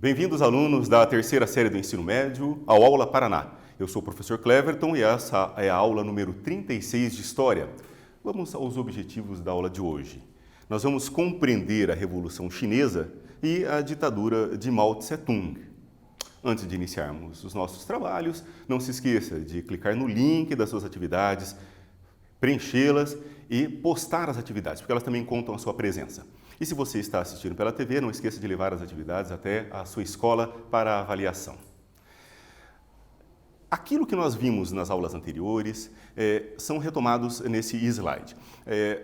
Bem-vindos, alunos da terceira série do ensino médio, ao Aula Paraná. Eu sou o professor Cleverton e essa é a aula número 36 de História. Vamos aos objetivos da aula de hoje. Nós vamos compreender a Revolução Chinesa e a ditadura de Mao Tse-tung. Antes de iniciarmos os nossos trabalhos, não se esqueça de clicar no link das suas atividades, preenchê-las e postar as atividades, porque elas também contam a sua presença. E se você está assistindo pela TV, não esqueça de levar as atividades até a sua escola para avaliação. Aquilo que nós vimos nas aulas anteriores são retomados nesse slide.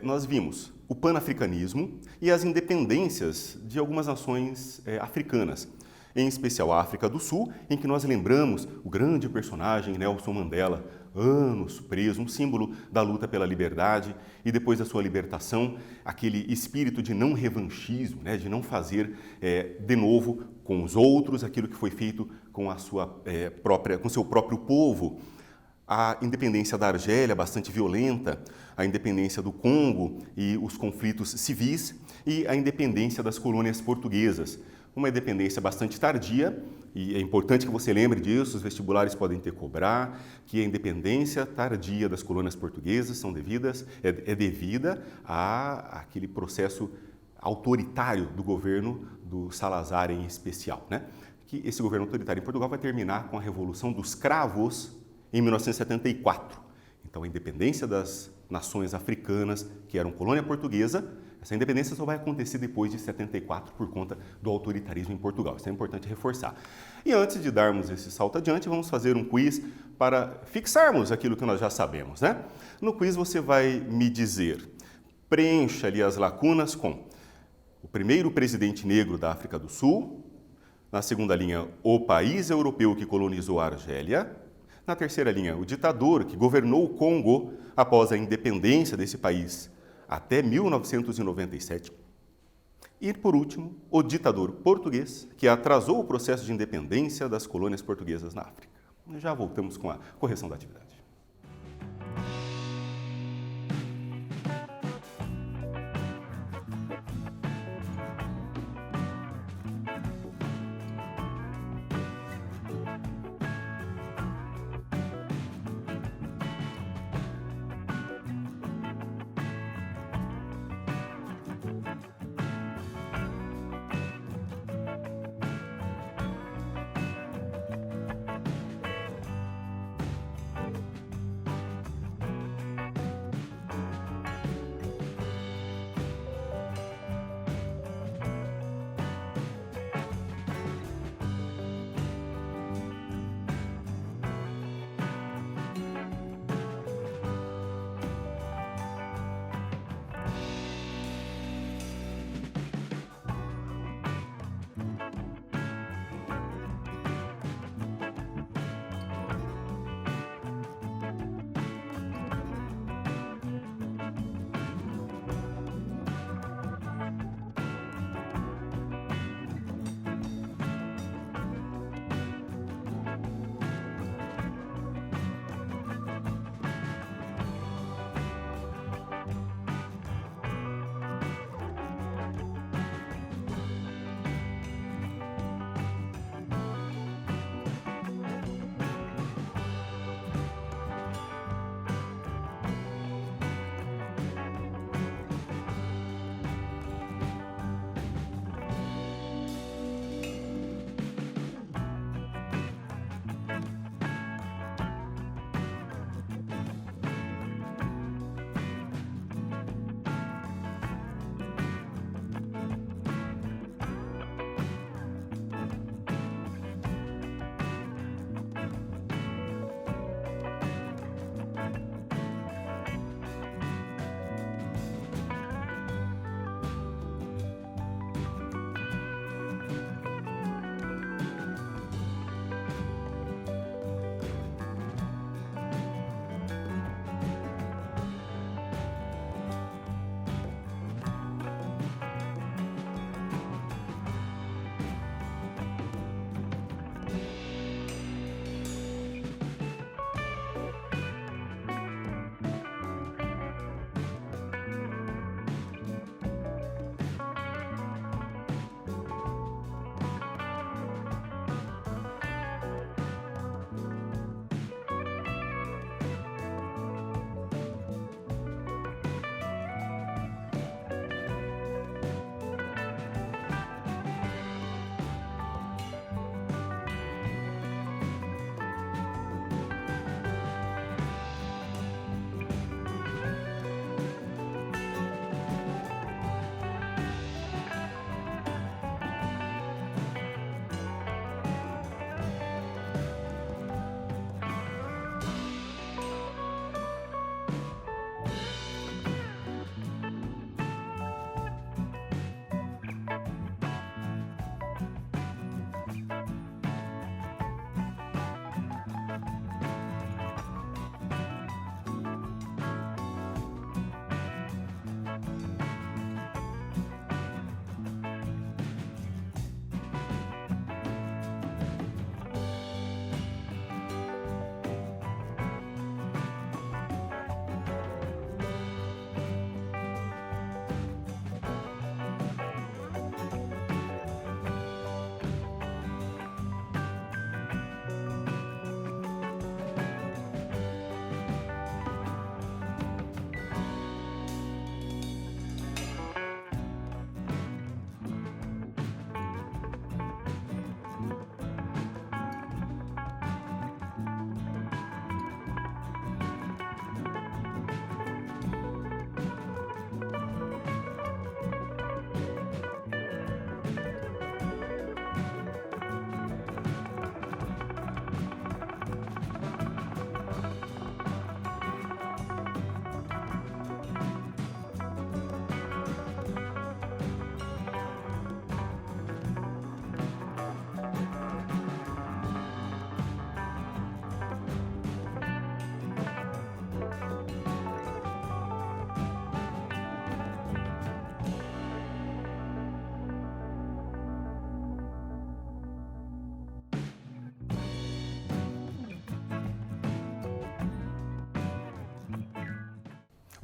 Nós vimos o panafricanismo e as independências de algumas nações africanas, em especial a África do Sul, em que nós lembramos o grande personagem Nelson Mandela, anos preso, um símbolo da luta pela liberdade, e depois da sua libertação, aquele espírito de não revanchismo, de não fazer de novo com os outros aquilo que foi feito com com seu próprio povo. A independência da Argélia, bastante violenta, a independência do Congo e os conflitos civis, e a independência das colônias portuguesas. Uma independência bastante tardia, e é importante que você lembre disso, os vestibulares podem te cobrar, que a independência tardia das colônias portuguesas é devida àquele processo autoritário do governo do Salazar em especial. Que esse governo autoritário em Portugal vai terminar com a Revolução dos Cravos em 1974. Então, a independência das nações africanas, que eram colônia portuguesa, essa independência só vai acontecer depois de 74 por conta do autoritarismo em Portugal. Isso é importante reforçar. E antes de darmos esse salto adiante, vamos fazer um quiz para fixarmos aquilo que nós já sabemos. No quiz você vai me dizer, preencha ali as lacunas com o primeiro presidente negro da África do Sul, na segunda linha, o país europeu que colonizou a Argélia, na terceira linha, o ditador que governou o Congo após a independência desse país até 1997. E, por último, o ditador português, que atrasou o processo de independência das colônias portuguesas na África. Já voltamos com a correção da atividade.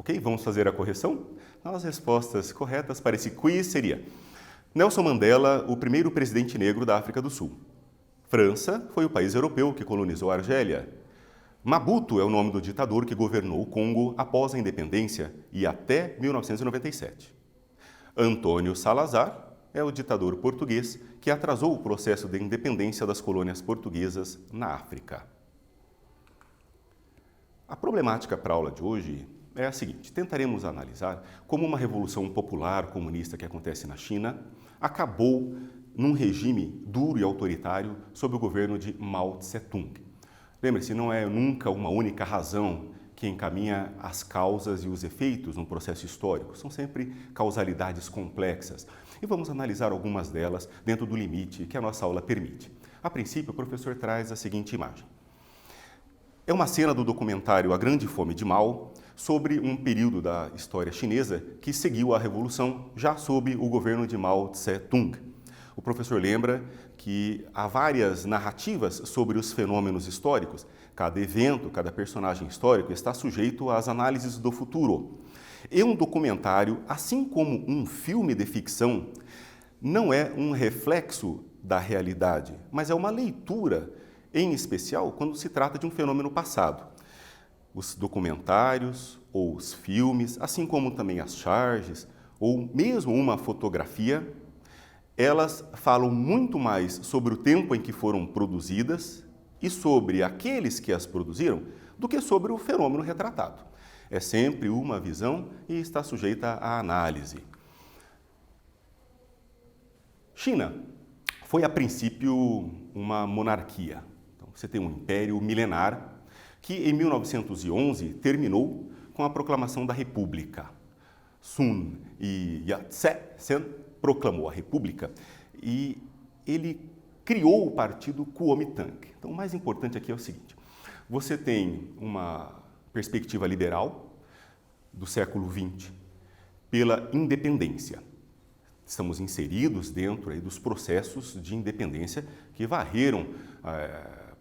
Ok? Vamos fazer a correção? As respostas corretas para esse quiz seria Nelson Mandela, o primeiro presidente negro da África do Sul. França foi o país europeu que colonizou a Argélia. Mabuto é o nome do ditador que governou o Congo após a independência e até 1997. Antônio Salazar é o ditador português que atrasou o processo de independência das colônias portuguesas na África. A problemática para a aula de hoje é a seguinte: tentaremos analisar como uma revolução popular comunista que acontece na China acabou num regime duro e autoritário sob o governo de Mao Tse-tung. Lembre-se, não é nunca uma única razão que encaminha as causas e os efeitos num processo histórico. São sempre causalidades complexas. E vamos analisar algumas delas dentro do limite que a nossa aula permite. A princípio, o professor traz a seguinte imagem. É uma cena do documentário A Grande Fome de Mao, sobre um período da história chinesa que seguiu a Revolução, já sob o governo de Mao Tse-tung. O professor lembra que há várias narrativas sobre os fenômenos históricos. Cada evento, cada personagem histórico está sujeito às análises do futuro. E um documentário, assim como um filme de ficção, não é um reflexo da realidade, mas é uma leitura, em especial quando se trata de um fenômeno passado. Os documentários ou os filmes, assim como também as charges ou mesmo uma fotografia, elas falam muito mais sobre o tempo em que foram produzidas e sobre aqueles que as produziram do que sobre o fenômeno retratado. É sempre uma visão e está sujeita à análise. China foi, a princípio, uma monarquia. Então, você tem um império milenar que, em 1911, terminou com a proclamação da República. Sun Yat-sen proclamou a República e ele criou o partido Kuomintang. Então, o mais importante aqui é o seguinte: você tem uma perspectiva liberal do século XX pela independência. Estamos inseridos dentro aí dos processos de independência que varreram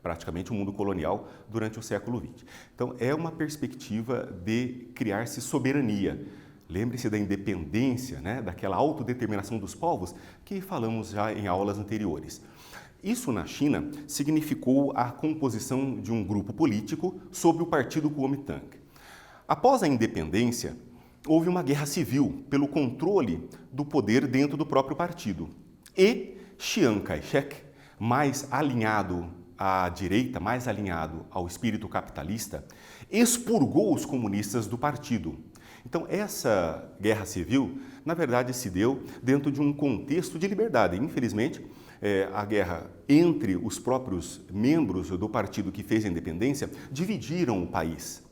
praticamente o mundo colonial durante o século XX. Então, é uma perspectiva de criar-se soberania. Lembre-se da independência, né, daquela autodeterminação dos povos que falamos já em aulas anteriores. Isso na China significou a composição de um grupo político sob o partido Kuomintang. Após a independência, houve uma guerra civil pelo controle do poder dentro do próprio partido. E Chiang Kai-shek, mais alinhado à direita, mais alinhado ao espírito capitalista, expurgou os comunistas do partido. Então, essa guerra civil, na verdade, se deu dentro de um contexto de liberdade. Infelizmente, a guerra entre os próprios membros do partido que fez a independência dividiram o país.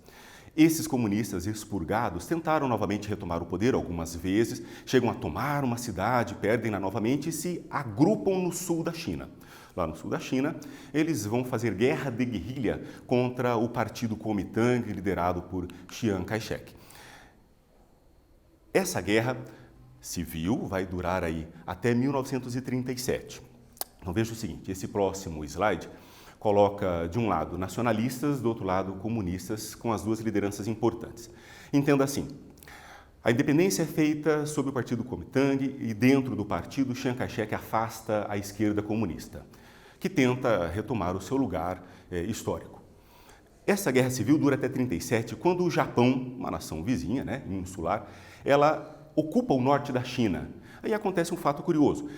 Esses comunistas expurgados tentaram novamente retomar o poder algumas vezes, chegam a tomar uma cidade, perdem-na novamente e se agrupam no sul da China. Lá no sul da China, eles vão fazer guerra de guerrilha contra o partido Kuomintang, liderado por Chiang Kai-shek. Essa guerra civil vai durar aí até 1937. Então veja o seguinte, esse próximo slide coloca de um lado nacionalistas, do outro lado comunistas, com as duas lideranças importantes. Entenda assim, a independência é feita sob o partido Kuomintang e dentro do partido Chiang Kai-shek afasta a esquerda comunista, que tenta retomar o seu lugar histórico. Essa guerra civil dura até 1937, quando o Japão, uma nação vizinha, né, insular, ela ocupa o norte da China. Aí acontece um fato curioso.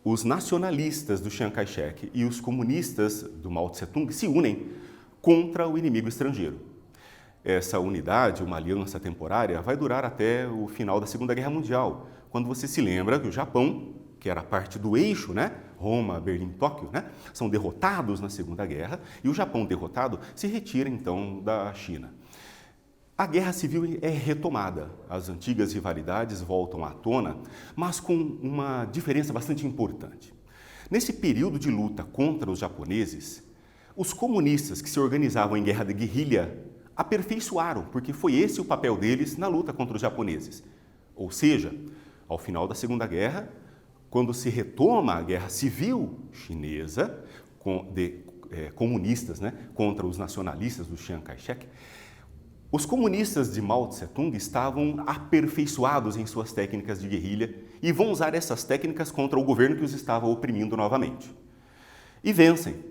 Os nacionalistas do Chiang Kai-shek e os comunistas do Mao Tse-tung se unem contra o inimigo estrangeiro. Essa unidade, uma aliança temporária, vai durar até o final da Segunda Guerra Mundial, quando você se lembra que o Japão, que era parte do eixo, né, Roma, Berlim, Tóquio, né, são derrotados na Segunda Guerra e o Japão derrotado se retira então da China. A guerra civil é retomada, as antigas rivalidades voltam à tona, mas com uma diferença bastante importante. Nesse período de luta contra os japoneses, os comunistas que se organizavam em guerra de guerrilha aperfeiçoaram, porque foi esse o papel deles na luta contra os japoneses. Ou seja, ao final da Segunda Guerra, quando se retoma a guerra civil chinesa, comunistas, né, contra os nacionalistas do Chiang Kai-shek, Os comunistas de Mao Tse-tung estavam aperfeiçoados em suas técnicas de guerrilha e vão usar essas técnicas contra o governo que os estava oprimindo novamente. E vencem,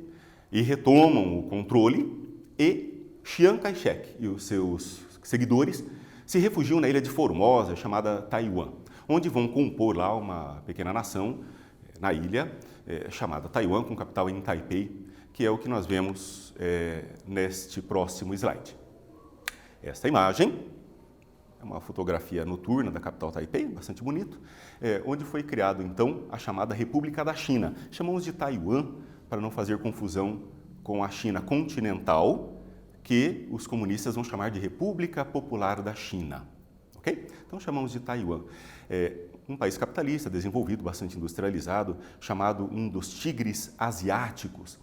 e retomam o controle, e Chiang Kai-shek e os seus seguidores se refugiam na ilha de Formosa, chamada Taiwan, onde vão compor lá uma pequena nação na ilha, chamada Taiwan, com capital em Taipei, que é o que nós vemos neste próximo slide. Esta imagem é uma fotografia noturna da capital Taipei, bastante bonito, onde foi criado então a chamada República da China. Chamamos de Taiwan para não fazer confusão com a China continental, que os comunistas vão chamar de República Popular da China. Ok? Então chamamos de Taiwan. Um país capitalista, desenvolvido, bastante industrializado, chamado um dos tigres asiáticos.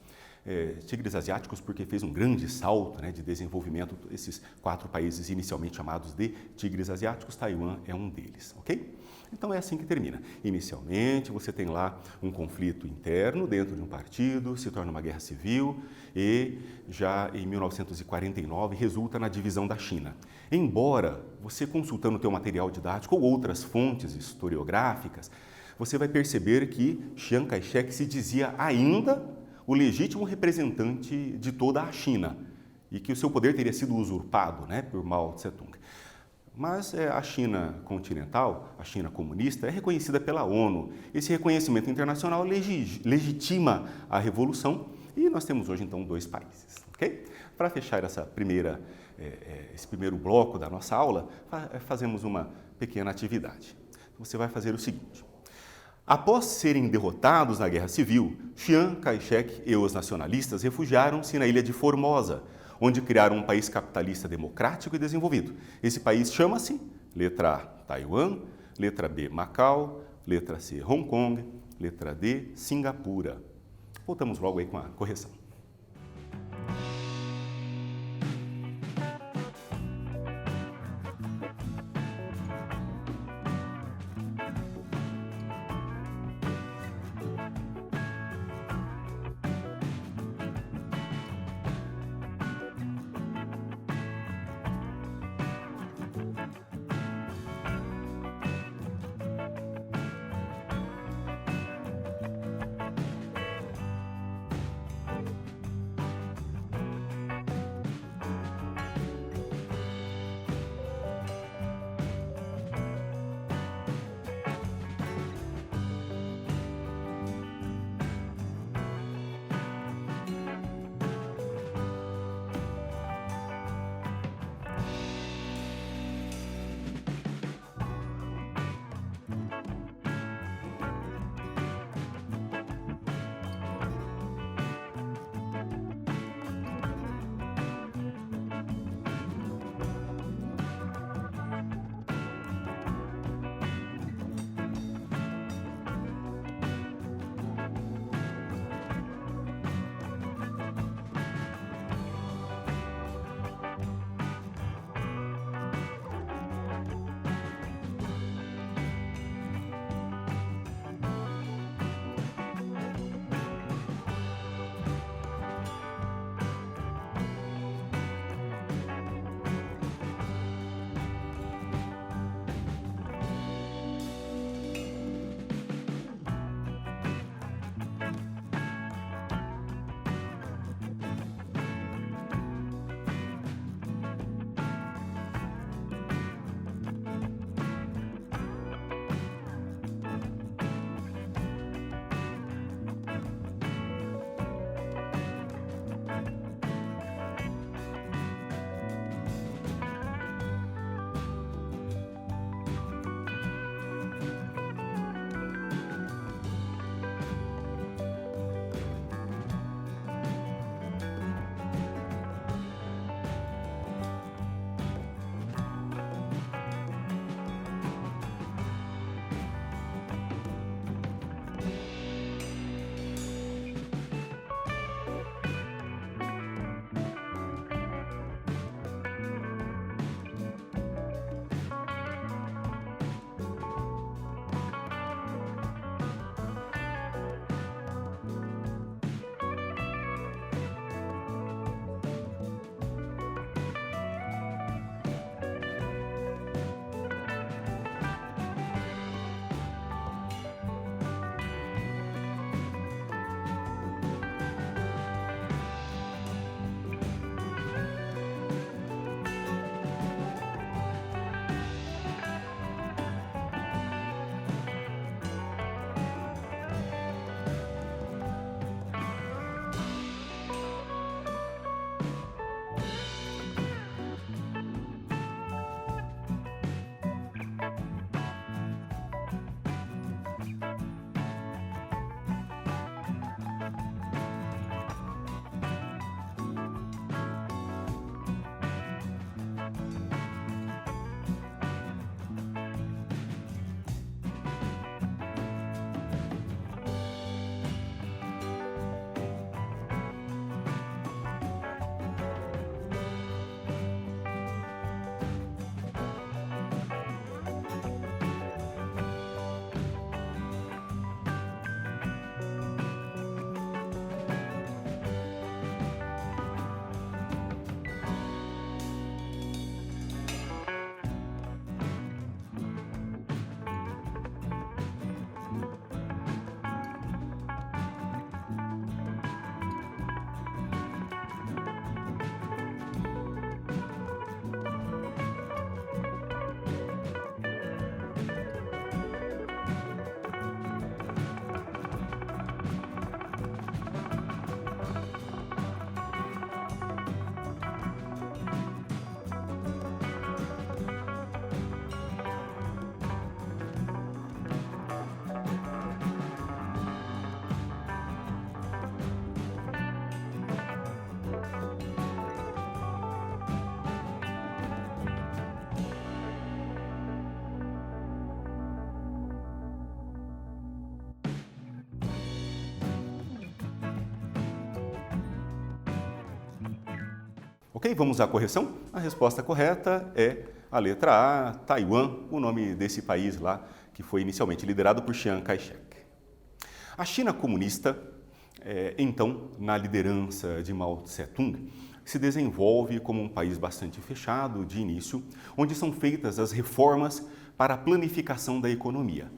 Tigres asiáticos porque fez um grande salto, né, de desenvolvimento. Esses 4 países inicialmente chamados de tigres asiáticos, Taiwan é um deles, ok? Então é assim que termina. Inicialmente você tem lá um conflito interno dentro de um partido, se torna uma guerra civil e já em 1949 resulta na divisão da China. Embora você consultando o teu material didático ou outras fontes historiográficas, você vai perceber que Chiang Kai-shek se dizia ainda o legítimo representante de toda a China e que o seu poder teria sido usurpado, né, por Mao Tse-tung. Mas a China continental, a China comunista, é reconhecida pela ONU. Esse reconhecimento internacional legitima a revolução e nós temos hoje, então, 2 países. Okay? Para fechar esse primeiro bloco da nossa aula, fazemos uma pequena atividade. Você vai fazer o seguinte. Após serem derrotados na Guerra Civil, Chiang Kai-shek e os nacionalistas refugiaram-se na ilha de Formosa, onde criaram um país capitalista democrático e desenvolvido. Esse país chama-se, letra A, Taiwan, letra B, Macau, letra C, Hong Kong, letra D, Singapura. Voltamos logo aí com a correção. Ok? Vamos à correção? A resposta correta é a letra A, Taiwan, o nome desse país lá que foi inicialmente liderado por Chiang Kai-shek. A China comunista, então, na liderança de Mao Tse-tung, se desenvolve como um país bastante fechado de início, onde são feitas as reformas para a planificação da economia.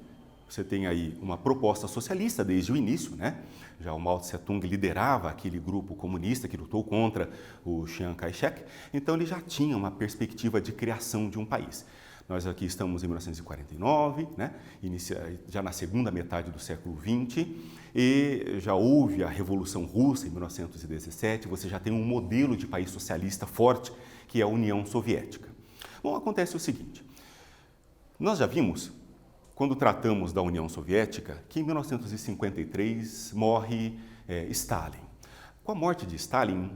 Você tem aí uma proposta socialista desde o início, né? Já o Mao Tse-tung liderava aquele grupo comunista que lutou contra o Chiang Kai-shek, então ele já tinha uma perspectiva de criação de um país. Nós aqui estamos em 1949, né? Já na segunda metade do século XX, e já houve a Revolução Russa em 1917, você já tem um modelo de país socialista forte, que é a União Soviética. Bom, acontece o seguinte, nós já vimos, quando tratamos da União Soviética, que em 1953 morre Stalin. Com a morte de Stalin,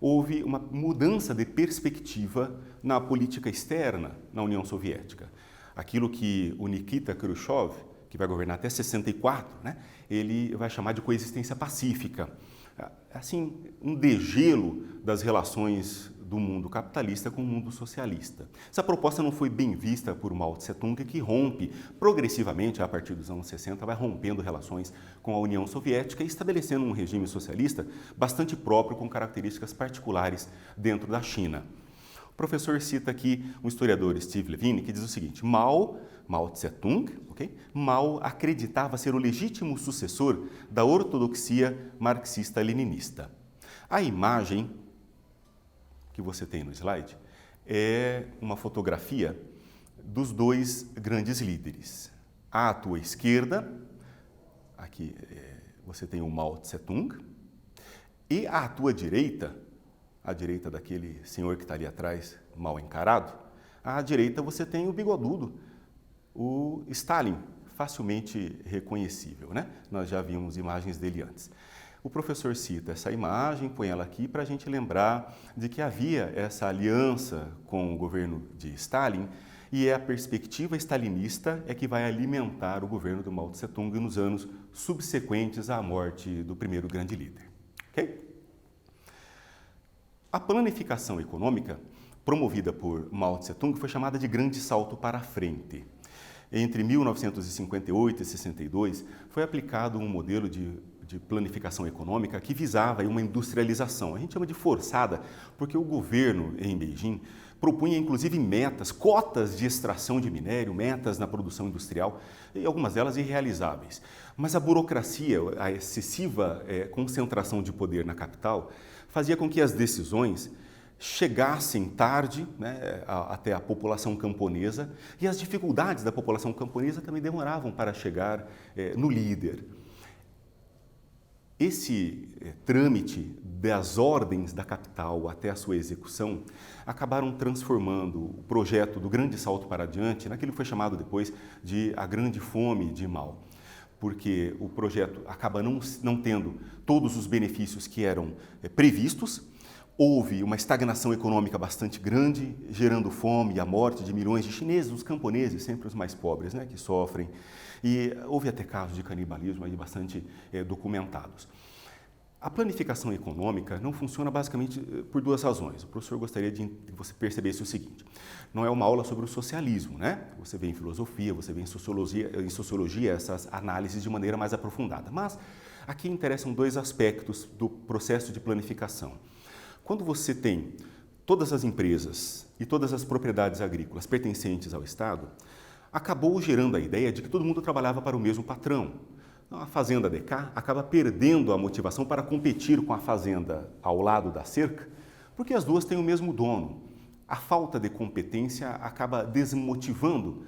houve uma mudança de perspectiva na política externa na União Soviética. Aquilo que o Nikita Khrushchev, que vai governar até 64, né, ele vai chamar de coexistência pacífica. Assim, um degelo das relações do mundo capitalista com o mundo socialista. Essa proposta não foi bem vista por Mao Tse-tung, que rompe progressivamente, a partir dos anos 60, vai rompendo relações com a União Soviética e estabelecendo um regime socialista bastante próprio, com características particulares dentro da China. O professor cita aqui um historiador, Steve Levine, que diz o seguinte, Mao Tse-tung, Mao acreditava ser o legítimo sucessor da ortodoxia marxista-leninista. A imagem que você tem no slide é uma fotografia dos dois grandes líderes. À tua esquerda, aqui você tem o Mao Tse-tung, e à tua direita, à direita daquele senhor que está ali atrás, mal encarado, à direita você tem o bigodudo, o Stalin, facilmente reconhecível, né? Nós já vimos imagens dele antes. O professor cita essa imagem, põe ela aqui para a gente lembrar de que havia essa aliança com o governo de Stalin e a perspectiva stalinista é que vai alimentar o governo do Mao Tse-tung nos anos subsequentes à morte do primeiro grande líder. Okay? A planificação econômica promovida por Mao Tse-tung foi chamada de Grande Salto para a Frente. Entre 1958 e 62, foi aplicado um modelo de planificação econômica que visava uma industrialização. A gente chama de forçada, porque o governo em Beijing propunha inclusive metas, cotas de extração de minério, metas na produção industrial, e algumas delas irrealizáveis. Mas a burocracia, a excessiva concentração de poder na capital, fazia com que as decisões chegassem tarde, né, até a população camponesa, e as dificuldades da população camponesa também demoravam para chegar no líder. Esse trâmite das ordens da capital até a sua execução acabaram transformando o projeto do Grande Salto para Adiante naquilo que foi chamado depois de a Grande Fome de Mao, porque o projeto acaba não tendo todos os benefícios que eram previstos. Houve uma estagnação econômica bastante grande, gerando fome e a morte de milhões de chineses, os camponeses, sempre os mais pobres, né, que sofrem. E houve até casos de canibalismo aí bastante documentados. A planificação econômica não funciona basicamente por duas razões. O professor gostaria de que você percebesse o seguinte, não é uma aula sobre o socialismo, né? Você vê em filosofia, você vê em sociologia essas análises de maneira mais aprofundada. Mas aqui interessam dois aspectos do processo de planificação. Quando você tem todas as empresas e todas as propriedades agrícolas pertencentes ao Estado, acabou gerando a ideia de que todo mundo trabalhava para o mesmo patrão. A fazenda de cá acaba perdendo a motivação para competir com a fazenda ao lado da cerca, porque as duas têm o mesmo dono. A falta de competência acaba desmotivando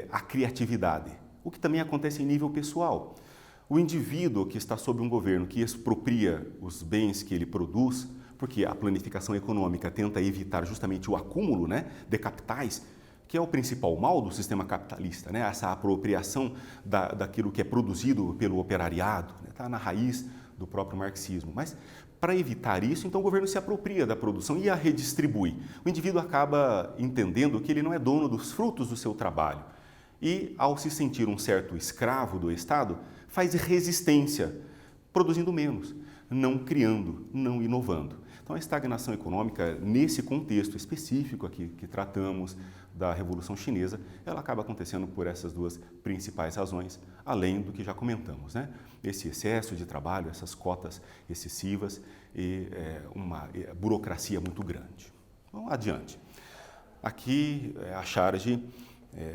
a criatividade, o que também acontece em nível pessoal. O indivíduo que está sob um governo que expropria os bens que ele produz, porque a planificação econômica tenta evitar justamente o acúmulo, né, de capitais, que é o principal mal do sistema capitalista, né? Essa apropriação daquilo que é produzido pelo operariado, está na raiz do próprio marxismo. Mas, para evitar isso, então o governo se apropria da produção e a redistribui. O indivíduo acaba entendendo que ele não é dono dos frutos do seu trabalho e, ao se sentir um certo escravo do Estado, faz resistência, produzindo menos, não criando, não inovando. Então, a estagnação econômica, nesse contexto específico aqui que tratamos da Revolução Chinesa, ela acaba acontecendo por essas duas principais razões, além do que já comentamos, né? Esse excesso de trabalho, essas cotas excessivas e uma burocracia muito grande. Vamos adiante. Aqui a charge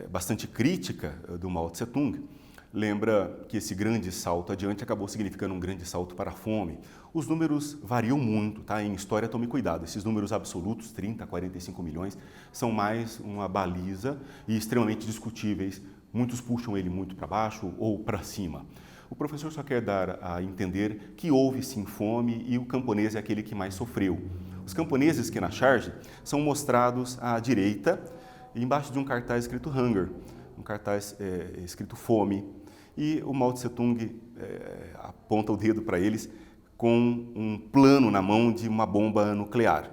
bastante crítica do Mao Tse-tung lembra que esse grande salto adiante acabou significando um grande salto para a fome. Os números variam muito, tá? Em história, tome cuidado. Esses números absolutos, 30 a 45 milhões, são mais uma baliza e extremamente discutíveis. Muitos puxam ele muito para baixo ou para cima. O professor só quer dar a entender que houve sim fome e o camponês é aquele que mais sofreu. Os camponeses que na charge são mostrados à direita, embaixo de um cartaz escrito Hunger, um cartaz escrito fome, e o Mao Tse-tung aponta o dedo para eles com um plano na mão de uma bomba nuclear.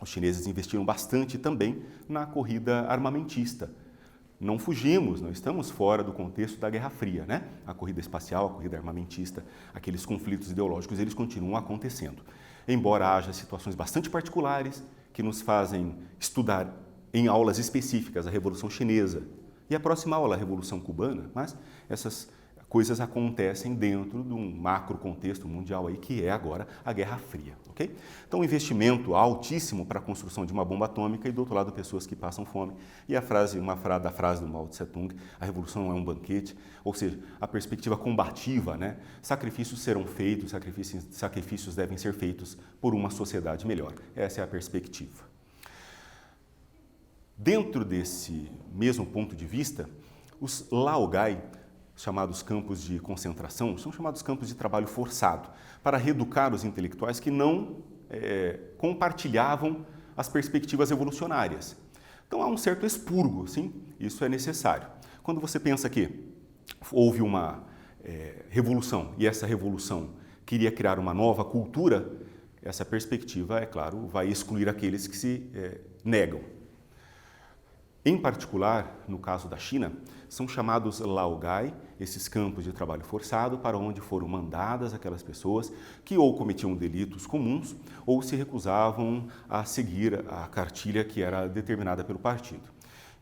Os chineses investiram bastante também na corrida armamentista. Não fugimos, não estamos fora do contexto da Guerra Fria, né? A corrida espacial, a corrida armamentista, aqueles conflitos ideológicos, eles continuam acontecendo. Embora haja situações bastante particulares que nos fazem estudar em aulas específicas a Revolução Chinesa e a próxima aula, a Revolução Cubana, mas essas coisas acontecem dentro de um macro contexto mundial aí, que é agora a Guerra Fria, ok? Então, um investimento altíssimo para a construção de uma bomba atômica e, do outro lado, pessoas que passam fome. E da frase do Mao Tse-tung, a revolução não é um banquete, ou seja, a perspectiva combativa, né? Sacrifícios serão feitos, sacrifícios devem ser feitos por uma sociedade melhor. Essa é a perspectiva. Dentro desse mesmo ponto de vista, os laogai, chamados campos de concentração, são chamados campos de trabalho forçado, para reeducar os intelectuais que não compartilhavam as perspectivas evolucionárias. Então há um certo expurgo, sim, isso é necessário. Quando você pensa que houve uma revolução e essa revolução queria criar uma nova cultura, essa perspectiva, é claro, vai excluir aqueles que se negam. Em particular, no caso da China, são chamados laogai, esses campos de trabalho forçado, para onde foram mandadas aquelas pessoas que ou cometiam delitos comuns ou se recusavam a seguir a cartilha que era determinada pelo partido.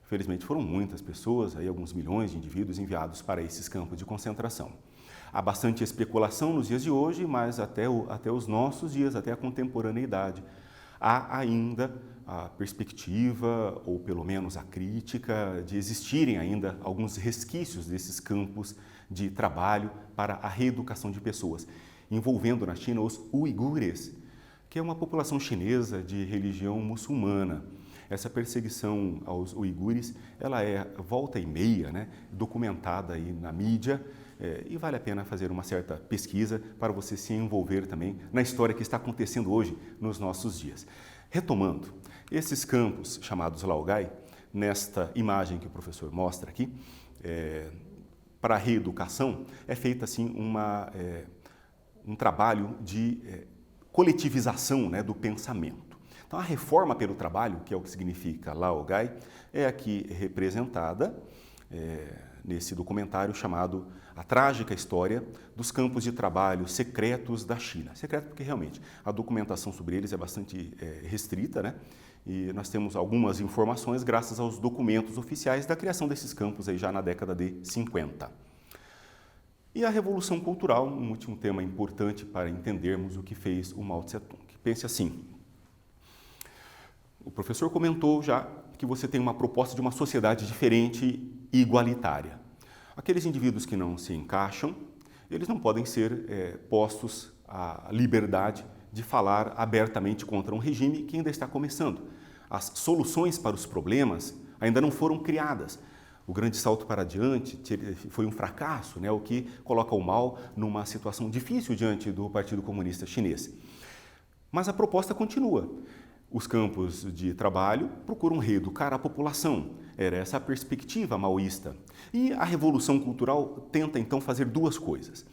Infelizmente, foram muitas pessoas, aí alguns milhões de indivíduos enviados para esses campos de concentração. Há bastante especulação nos dias de hoje, mas até os nossos dias, até a contemporaneidade, há ainda a perspectiva, ou pelo menos a crítica, de existirem ainda alguns resquícios desses campos de trabalho para a reeducação de pessoas, envolvendo na China os uigures, que é uma população chinesa de religião muçulmana. Essa perseguição aos uigures, ela é volta e meia, né, documentada aí na mídia, e vale a pena fazer uma certa pesquisa para você se envolver também na história que está acontecendo hoje nos nossos dias. Retomando, esses campos chamados laogai, nesta imagem que o professor mostra aqui, para a reeducação, é feita assim um trabalho de coletivização, né, do pensamento. Então, a reforma pelo trabalho, que é o que significa laogai, é aqui representada nesse documentário chamado A Trágica História dos Campos de Trabalho Secretos da China. Secreto porque, realmente, a documentação sobre eles é bastante restrita, né? E nós temos algumas informações graças aos documentos oficiais da criação desses campos aí já na década de 50. E a Revolução Cultural, um último tema importante para entendermos o que fez o Mao Tse-tung. Pense assim, o professor comentou já que você tem uma proposta de uma sociedade diferente e igualitária. Aqueles indivíduos que não se encaixam, eles não podem ser postos à liberdade de falar abertamente contra um regime que ainda está começando. As soluções para os problemas ainda não foram criadas. O grande salto para adiante foi um fracasso, né, o que coloca o Mao numa situação difícil diante do Partido Comunista Chinês. Mas a proposta continua. Os campos de trabalho procuram reeducar a população. Era essa a perspectiva maoísta. E a Revolução Cultural tenta, então, fazer duas coisas.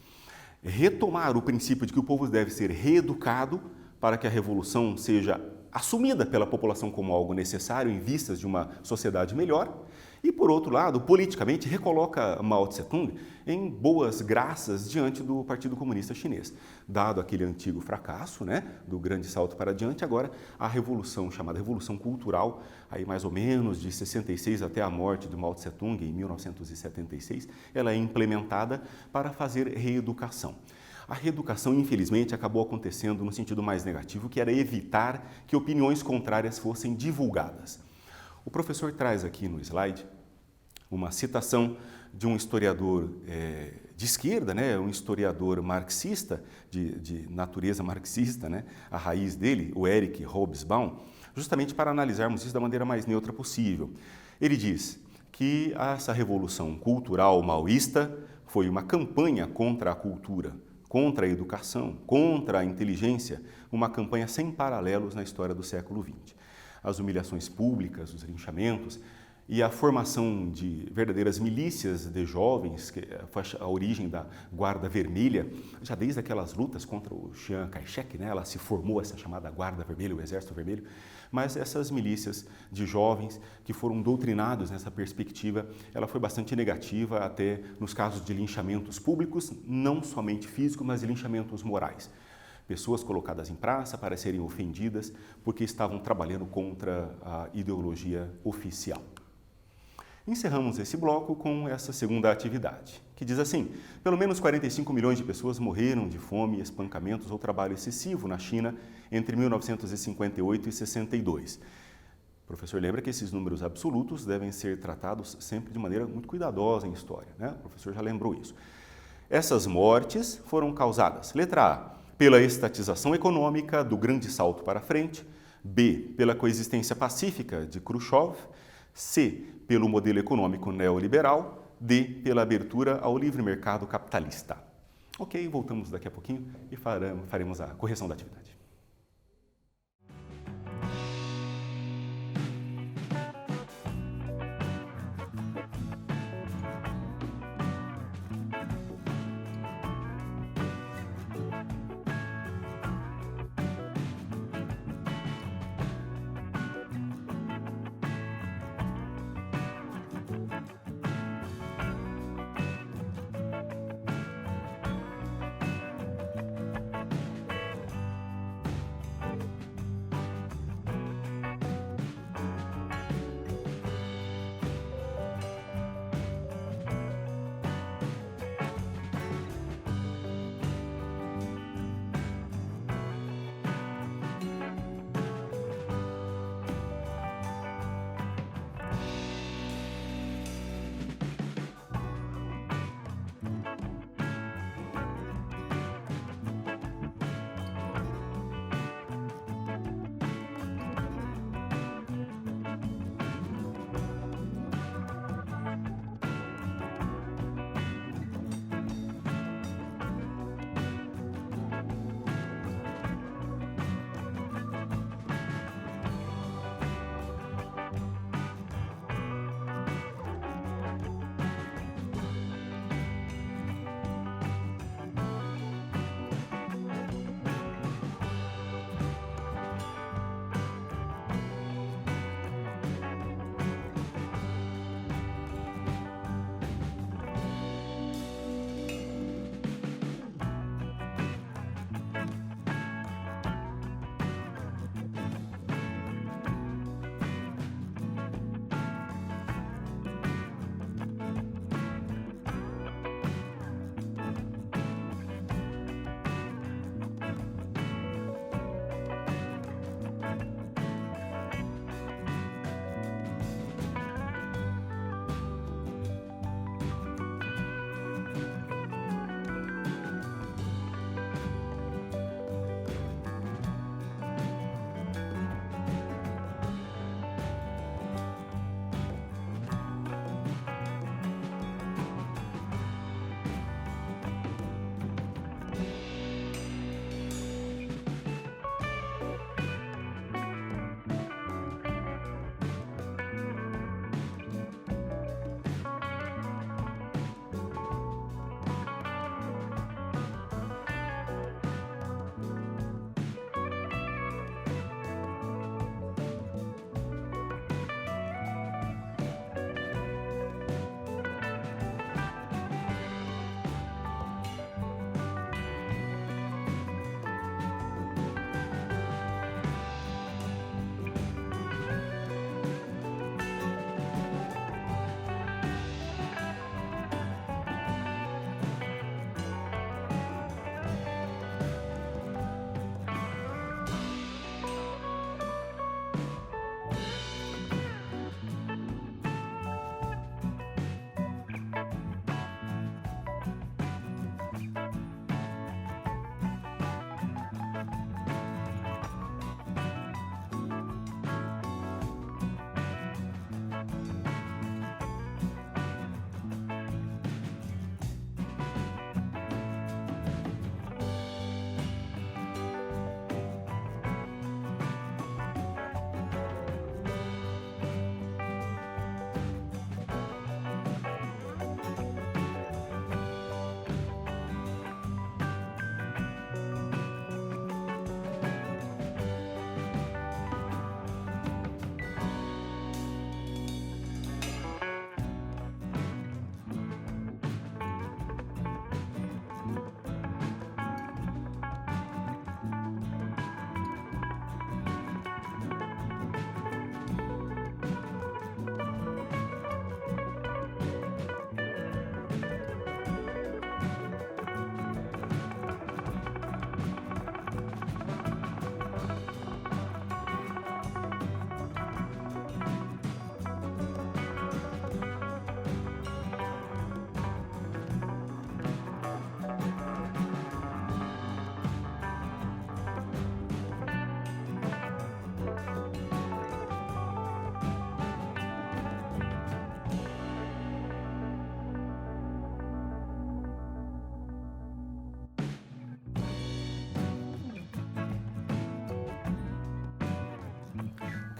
Retomar o princípio de que o povo deve ser reeducado para que a revolução seja assumida pela população como algo necessário em vistas de uma sociedade melhor E, por outro lado, politicamente, recoloca Mao Tse-tung em boas graças diante do Partido Comunista Chinês. Dado aquele antigo fracasso, né, do grande salto para diante, agora a revolução, chamada Revolução Cultural, aí mais ou menos de 66 até a morte de Mao Tse-tung, em 1976, ela é implementada para fazer reeducação. A reeducação, infelizmente, acabou acontecendo no sentido mais negativo, que era evitar que opiniões contrárias fossem divulgadas. O professor traz aqui no slide uma citação de um historiador de esquerda, né, um historiador marxista, de natureza marxista, né, a raiz dele, o Erich Hobsbawm, justamente para analisarmos isso da maneira mais neutra possível. Ele diz que essa revolução cultural maoísta foi uma campanha contra a cultura, contra a educação, contra a inteligência, uma campanha sem paralelos na história do século XX. As humilhações públicas, os linchamentos e a formação de verdadeiras milícias de jovens, que foi a origem da Guarda Vermelha, já desde aquelas lutas contra o Chiang Kai-shek, né, ela se formou essa chamada Guarda Vermelha, o Exército Vermelho, mas essas milícias de jovens que foram doutrinados nessa perspectiva, ela foi bastante negativa até nos casos de linchamentos públicos, não somente físicos, mas de linchamentos morais. Pessoas colocadas em praça para serem ofendidas porque estavam trabalhando contra a ideologia oficial. Encerramos esse bloco com essa segunda atividade, que diz assim: pelo menos 45 milhões de pessoas morreram de fome, espancamentos ou trabalho excessivo na China entre 1958 e 62. O professor lembra que esses números absolutos devem ser tratados sempre de maneira muito cuidadosa em história, né? O professor já lembrou isso. Essas mortes foram causadas, letra A, pela estatização econômica do grande salto para frente, B, pela coexistência pacífica de Khrushchev, C, pelo modelo econômico neoliberal, D, pela abertura ao livre mercado capitalista. Ok, voltamos daqui a pouquinho e faremos a correção da atividade.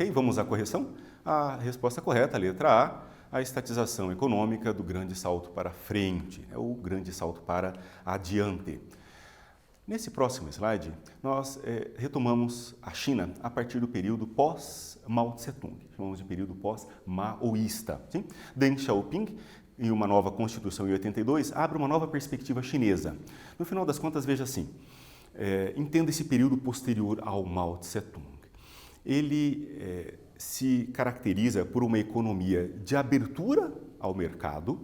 Ok? Vamos à correção? A resposta correta, a letra a estatização econômica do grande salto para frente, é o grande salto para adiante. Nesse próximo slide, nós retomamos a China a partir do período pós-Mao Tse-tung, chamamos de período pós-maoísta. Deng Xiaoping, em uma nova Constituição em 82, abre uma nova perspectiva chinesa. No final das contas, veja assim, entenda esse período posterior ao Mao Tse-tung. Ele se caracteriza por uma economia de abertura ao mercado,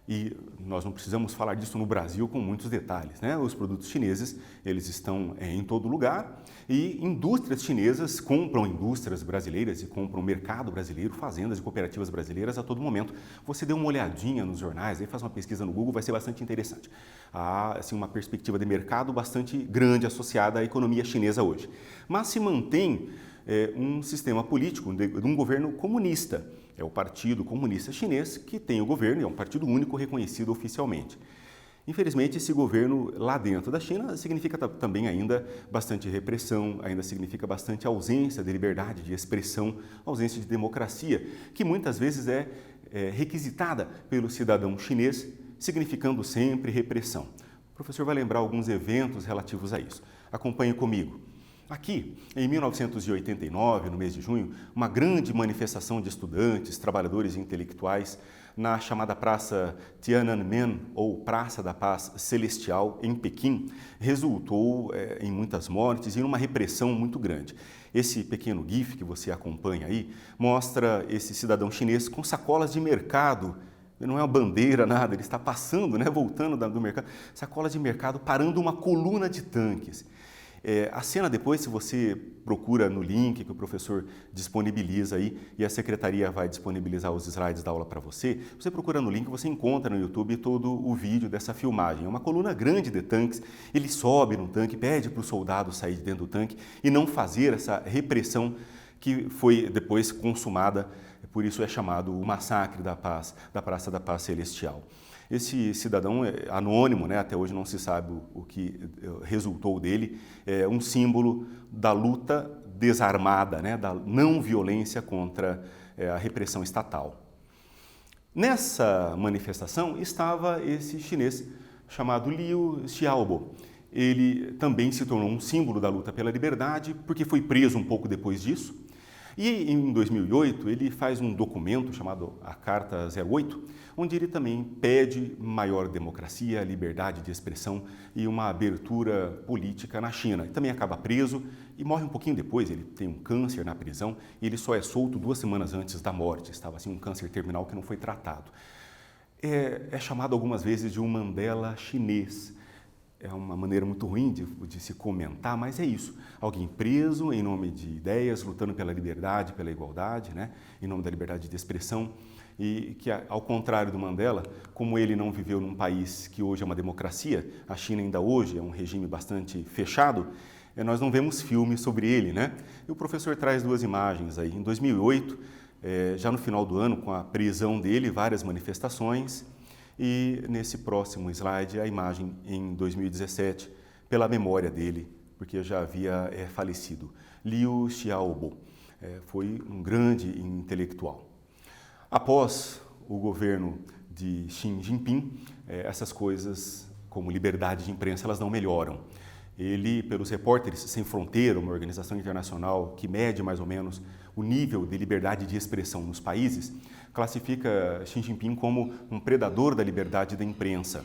e nós não precisamos falar disso no Brasil com muitos detalhes, né? Os produtos chineses, eles estão em todo lugar e indústrias chinesas compram indústrias brasileiras e compram mercado brasileiro, fazendas e cooperativas brasileiras a todo momento. Você dê uma olhadinha nos jornais, aí faz uma pesquisa no Google, vai ser bastante interessante. Há assim, uma perspectiva de mercado bastante grande associada à economia chinesa hoje. Mas se mantém um sistema político de um governo comunista. É o Partido Comunista Chinês que tem o governo, é um partido único reconhecido oficialmente. Infelizmente, esse governo lá dentro da China significa também ainda bastante repressão, ainda significa bastante ausência de liberdade de expressão, ausência de democracia, que muitas vezes é requisitada pelo cidadão chinês, significando sempre repressão. O professor vai lembrar alguns eventos relativos a isso. Acompanhe comigo. Aqui, em 1989, no mês de junho, uma grande manifestação de estudantes, trabalhadores e intelectuais na chamada Praça Tiananmen, ou Praça da Paz Celestial, em Pequim, resultou em muitas mortes e numa repressão muito grande. Esse pequeno GIF que você acompanha aí mostra esse cidadão chinês com sacolas de mercado. Não é uma bandeira, nada, ele está passando, voltando do mercado, sacolas de mercado, parando uma coluna de tanques. A cena depois, se você procura no link que o professor disponibiliza aí, e a secretaria vai disponibilizar os slides da aula para você, você procura no link, você encontra no YouTube todo o vídeo dessa filmagem. É uma coluna grande de tanques, ele sobe no tanque, pede para o soldado sair de dentro do tanque e não fazer essa repressão que foi depois consumada, por isso é chamado o Massacre da Paz, da Praça da Paz Celestial. Esse cidadão é anônimo, até hoje não se sabe o que resultou dele, é um símbolo da luta desarmada, da não violência contra a repressão estatal. Nessa manifestação estava esse chinês chamado Liu Xiaobo. Ele também se tornou um símbolo da luta pela liberdade, porque foi preso um pouco depois disso. E em 2008 ele faz um documento chamado a Carta 08, onde ele também pede maior democracia, liberdade de expressão e uma abertura política na China. Ele também acaba preso e morre um pouquinho depois, ele tem um câncer na prisão e ele só é solto 2 semanas antes da morte, estava assim um câncer terminal que não foi tratado. É chamado algumas vezes de um Mandela chinês. É uma maneira muito ruim de se comentar, mas é isso. Alguém preso em nome de ideias, lutando pela liberdade, pela igualdade, em nome da liberdade de expressão. E que, ao contrário do Mandela, como ele não viveu num país que hoje é uma democracia, a China ainda hoje é um regime bastante fechado, nós não vemos filmes sobre ele, E o professor traz 2 imagens aí. Em 2008, já no final do ano, com a prisão dele, várias manifestações. E nesse próximo slide, a imagem em 2017, pela memória dele, porque já havia falecido. Liu Xiaobo foi um grande intelectual. Após o governo de Xi Jinping, essas coisas, como liberdade de imprensa, elas não melhoram. Ele, pelos Repórteres Sem Fronteira, uma organização internacional que mede mais ou menos o nível de liberdade de expressão nos países, classifica Xi Jinping como um predador da liberdade da imprensa.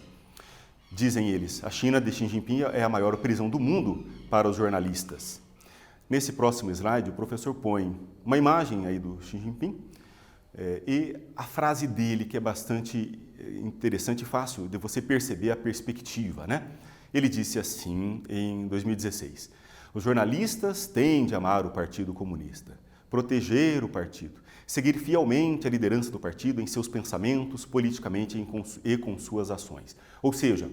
Dizem eles, a China de Xi Jinping é a maior prisão do mundo para os jornalistas. Nesse próximo slide, o professor põe uma imagem aí do Xi Jinping e a frase dele, que é bastante interessante e fácil de você perceber a perspectiva, Ele disse assim em 2016, os jornalistas têm de amar o Partido Comunista, proteger o partido, seguir fielmente a liderança do partido em seus pensamentos, politicamente e com suas ações. Ou seja,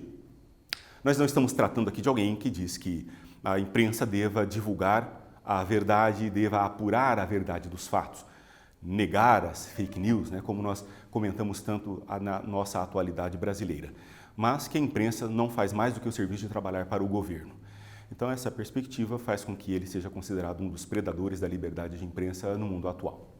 nós não estamos tratando aqui de alguém que diz que a imprensa deva divulgar a verdade, deva apurar a verdade dos fatos, negar as fake news, como nós comentamos tanto na nossa atualidade brasileira. Mas que a imprensa não faz mais do que o serviço de trabalhar para o governo. Então, essa perspectiva faz com que ele seja considerado um dos predadores da liberdade de imprensa no mundo atual.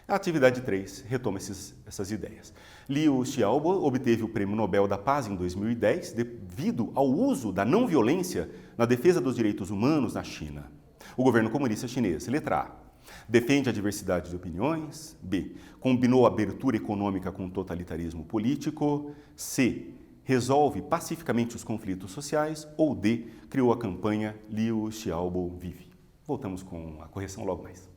A atividade 3 retoma essas ideias. Liu Xiaobo obteve o Prêmio Nobel da Paz em 2010 devido ao uso da não violência na defesa dos direitos humanos na China. O governo comunista chinês, letra A, defende a diversidade de opiniões. B, combinou a abertura econômica com o totalitarismo político. C, resolve pacificamente os conflitos sociais. Ou D, criou a campanha Liu Xiaobo Vive. Voltamos com a correção logo mais.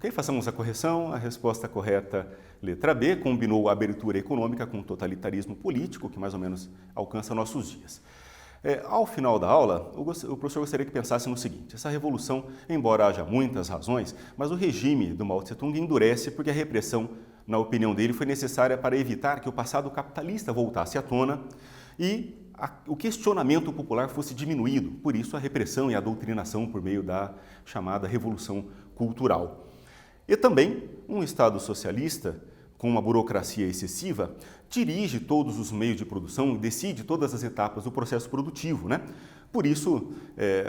Ok? Façamos a correção. A resposta correta, letra B, combinou a abertura econômica com o totalitarismo político, que mais ou menos alcança nossos dias. Ao final da aula, o professor gostaria que pensasse no seguinte: essa revolução, embora haja muitas razões, mas o regime do Mao Tse-tung endurece porque a repressão, na opinião dele, foi necessária para evitar que o passado capitalista voltasse à tona e o questionamento popular fosse diminuído. Por isso, a repressão e a doutrinação por meio da chamada Revolução Cultural. E também, um Estado socialista, com uma burocracia excessiva, dirige todos os meios de produção e decide todas as etapas do processo produtivo, né? Por isso,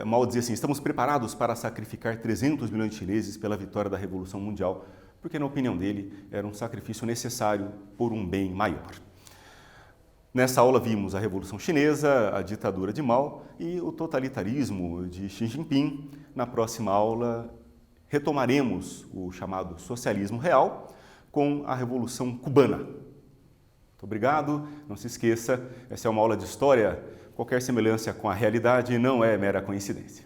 Mao dizia assim: estamos preparados para sacrificar 300 milhões de chineses pela vitória da Revolução Mundial, porque, na opinião dele, era um sacrifício necessário por um bem maior. Nessa aula vimos a Revolução Chinesa, a ditadura de Mao e o totalitarismo de Xi Jinping. Na próxima aula, retomaremos o chamado socialismo real com a Revolução Cubana. Muito obrigado. Não se esqueça, essa é uma aula de história. Qualquer semelhança com a realidade não é mera coincidência.